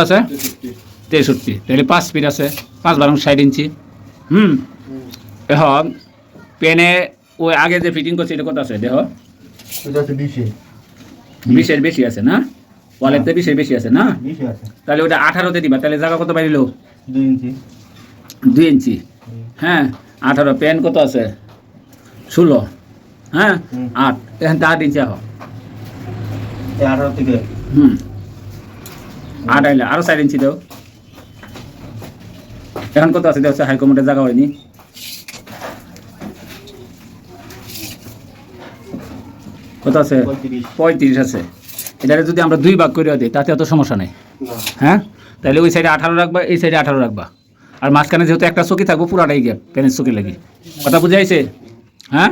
আছে 63, তাহলে 5 ফিট আছে, 5 বারং 60 ইঞ্চি। এখন পেনে ওই আগে যে ফিটিং করছে এটা কত আছে দেখো, 20-এর বেশি আছে না, ওয়ালেতে 20-এর বেশি আছে না, তাহলে ওটা 18তে দিবা, তাহলে জায়গা কত বাড়িল 2 ইঞ্চি। হ্যাঁ 18, পেন কত আছে 16, হ্যাঁ 8, এখন 8 ইঞ্চি আহ 18 থেকে 8 আইলে আরো 4 ইঞ্চি দাও। এখন কত আছে দেখো, হাই কমোডের জায়গা হয়নি, কত আছে 35 আছে। এটা যদি আমরা 2 ভাগ করে দিই তাতে অত সমস্যা নেই। হ্যাঁ তাহলে ওই সাইডে 18 রাখবা, এই সাইডে 18 রাখবা, আর মাঝখানে যেহেতু একটা চকি থাকবো পুরাটাই গ্যাপ পেনের চকি লাগি। কথা বুঝাইছে? হ্যাঁ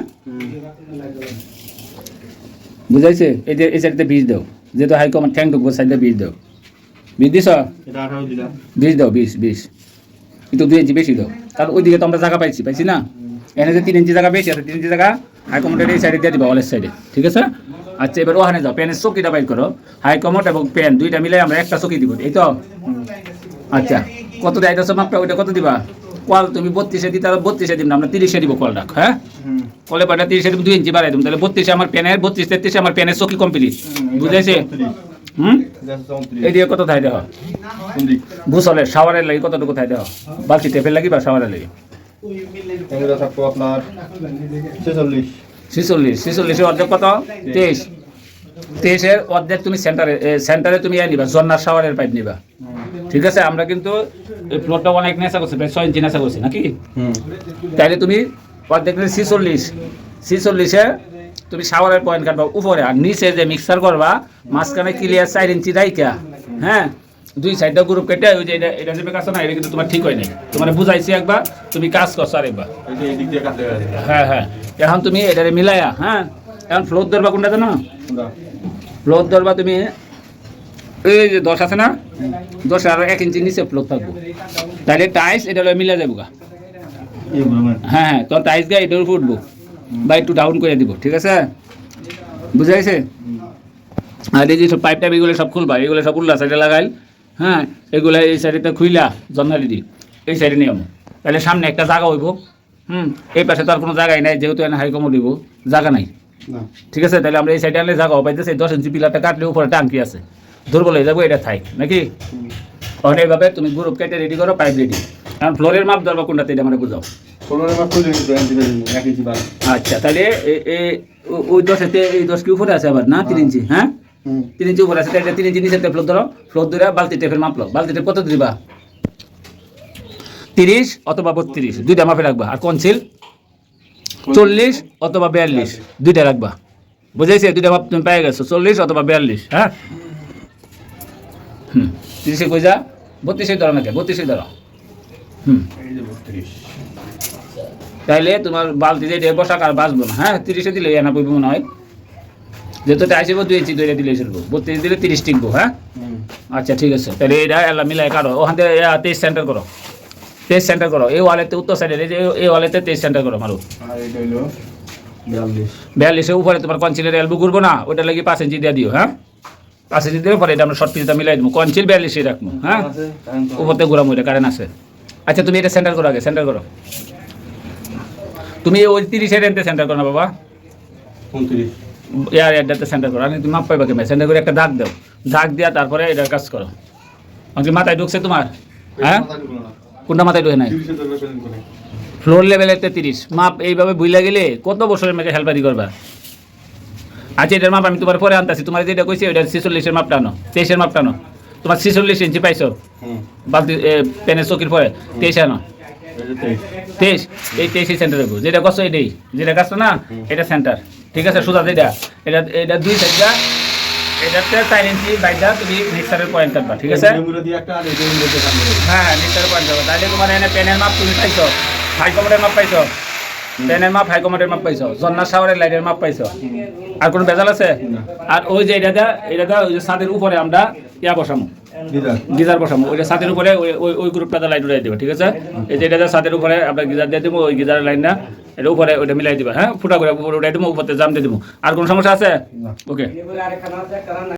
বুঝাইছে? এই যে এই সাইডে 20 দাও, যেহেতু হাই কমন ঠ্যাং ঢুকবো সাইডে 20 দাও। 20 দিছ? 20 দাও, 20 কিন্তু 2 ইঞ্চি বেশি দাও, কারণ ওইদিকে তো আমরা জায়গা পাইছি না, এখানে যে 3 ইঞ্চি জায়গা বেশি আছে, 3 ইঞ্চি জায়গা হাই কমোডের এই সাইডে দিয়ে দিবা, ওয়ালের সাইডে, ঠিক আছে? আচ্ছা এবার ওখানে যাও, পেনের চকিটা বাইর করো, হাই কমোড এবং পেন দুইটা মিলে আমরা একটা চকি দিব, এই তো? আচ্ছা কত দেয় এটা মাপটা, ওইটা কত দিবা? কল তুমি 32-এ দিতে, 32-এ দিব না, আমরা 30-এ দিব কল রাখ। হ্যাঁ কলে পাটা 30-এ দিব, 2 ইঞ্চি বাড়াই দিব, তাহলে 32-এ আমার পেনের, 32-33 আমার পেনের চকি কমপ্লিট। বুঝাইছে? এই দিয়ে কত থাই দেওয়া ভূসলের শাওয়ারের লাগি কতটুকু থাই দেওয়া, বালতি টেপের লাগি বা শাওয়ারের লাগি? আপনার 46 অর্ধেক কত? 23-এর অর্ধেক তুমি সেন্টারে তুমি নিবা, জন্নার শাওয়ারের পাইপ নিবা, ঠিক আছে? আমরা কিন্তু এই ফ্লোরটা অনেক নেশা করছি, প্রায় 6 ইঞ্চি নেশা করছি নাকি? তাইলে তুমি অর্ধেক 46-এ তুমি শাওয়ারের পয়েন্ট কাটবা উপরে, আর নিচে যে মিক্সার করবা মাঝখানে ক্লিয়ার 4 ইঞ্চি রাইখা, হ্যাঁ 2 সাইডটা গ্রুপ কেটে, ওই যে এটা যে কাজ না, এটা কিন্তু তোমার ঠিক হয় নাই, তোমার বুঝাইছি একবার, তুমি কাজ করছো আরেকবার। হ্যাঁ এখন তুমি এটা মিলাইয়া, হ্যাঁ এখন ফ্লোর ধরবা কোনটা জানো? ফ্লোর ধরবা তুমি এই যে 10 আছে না, 10 আরো 1 ইঞ্চি নিচে ফ্লোর থাকবো, তাহলে টাইস এটা মিলা যাবো গা। হ্যাঁ তো টাইস গা এটার উপর উঠবো বা একটু ডাউন করে দিব, ঠিক আছে? বুঝাইছে? আর এই যে সব পাইপ টাইপ এগুলো সব খুলবা, এগুলো সব উল্লা সাইডে লাগাইল, হ্যাঁ এগুলো এই সাইডে খুইলা জন্নালি দি এই সাইডে নিয়ম, তাহলে সামনে একটা জায়গা হইব। এই পাশে তো আর কোনো জায়গায় নাই, যেহেতু এনে হাই কমোড দিব, জায়গা নাই, ঠিক আছে? তাহলে আমরা এই সাইডে আনলে জায়গা পাইতেছে, 10 ইঞ্চি পিলারটা কাটলে উপরে টাঙ্কি আছে, দুর্বল হয়ে যাবো, এটা থাই নাকি? তখন এইভাবে তুমি গ্রুপ কেটে রেডি করো, পাইপ রেডি। কারণ ফ্লোরের মাপ ধরবা কোনটাতে এটা মানে বুঝাও। আচ্ছা তাহলে ওই 10-এতে এই 10 কি উপরে আছে আবার না, 3 ইঞ্চি? হ্যাঁ 3 ইঞ্চি উপরে আছে, এটা 3 ইঞ্চি নিচে ফ্লোর ধরো, ফ্লোর ধরে বালতি টেপের মাপলো, বালতি টেপ কত দিবা? 30 অথবা 32 দুইটা মাপে রাখবা, আর কনসিল 40 অথবা 42 দুইটা রাখবা। বুঝাইছে? দুইটা মাপ তুমি পেয়ে গেছো, 40 অথবা 42। হ্যাঁ 30-এ কই যা, 32-এ ধরো নাকি? 32-এ ধরো। তাইলে তোমার বালতি যে বসাক আর বাঁচবো না। হ্যাঁ 30-এ দিলে এনা পড়বো মনে হয়, যেহেতু আসিব 2 ইঞ্চি ধরে দিলে চলবো, 32 দিলে 30 টিকবো। হ্যাঁ আচ্ছা ঠিক আছে, তাহলে এটা এলা মিলাই কাটো, ওখান থেকে 23 সেন্টার করো, 23 সেন্টার করো, এই ওয়ালেতে উত্তর সাইডে এই ওয়ালেতে 23 সেন্টার করো মারো। 42-এর উপরে তোমার কনসিলের এলবো ঘুরবো না, ওটা লাগি 5 ইঞ্চি দিয়ে দিও। হ্যাঁ 5 ইঞ্চি দিলে পরে এটা আমরা শর্ট পিসটা মিলাই দেবো, কনসিল 42-এ রাখবো। হ্যাঁ উপরতে ঘুরাবো, এটা কারেন্ট আছে। আচ্ছা তুমি এটা সেন্টার করো, আগে সেন্টার করো, তুমি ওই 30-এর এনতে সেন্টার করো না বাবা, 29 এর এডাতে সেন্টার করো, আমি তুমি মাপ পাইবা কেমন? সেন্টার করে একটা দাগ দাও, দাগ দিয়া তারপরে এটার কাজ করো। আমাকে মাথায় ঢুকছে তোমার? হ্যাঁ কোনটা মাথায় ঢুকে নাই? ফ্লোর লেভেলেতে 30 মাপ, এইভাবে বুইলা গেলে কত বছরের মেয়েকে হেল্পারি করবা। আচ্ছা এটার মাপ আমি তোমার পরে আনতেছি, তোমার যেটা কইছি ওইটা 46-এর মাপটা আনো, 23-এর মাপটা আনো, তোমার 46 ইঞ্চি পাইছো বালতি পেনের চকির পরে, 23 আনো, 23 এই 23 সেন্টার দেবো, যেটা করছো এটাই, যেটা কাজটা না এটা সেন্টার, ঠিক আছে? সোজা যেটা এটা 2 সাইডটা, এটাতে 4 ইঞ্চি বাইদা তুমি মিক্সারের পয়েন্ট কাটবা, ঠিক আছে? হ্যাঁ মিক্সারের পয়েন্ট কাটবা, তাহলে তোমার এনে পেনের মাপ তুমি পাইছো, হাই কমোডের মাপ পাইছো, পেনের মাপ হাই কমোডের মাপ পাইছো, জন্নার শাওয়ারের লাইটের মাপ পাইছো, আর কোনো ভেজাল আছে? আর ওই যে এটা ওই যে ছাদের উপরে আমরা ইয়া বসামো, গিজার বসামো, ওইটা ছাদের উপরে ওই গ্রুপটাতে লাইট উঠাই দেবো, ঠিক আছে? এই যে এটা ছাদের উপরে আমরা গিজার দিয়ে দেবো, ওই গিজারের লাইনটা এটা উপরে ওইটা মিলাই দিবা। হ্যাঁ ফুটা করে উপরে উঠাই দেবো, উপরে জাম দিয়ে দেবো। আর কোনো সমস্যা আছে? ওকে।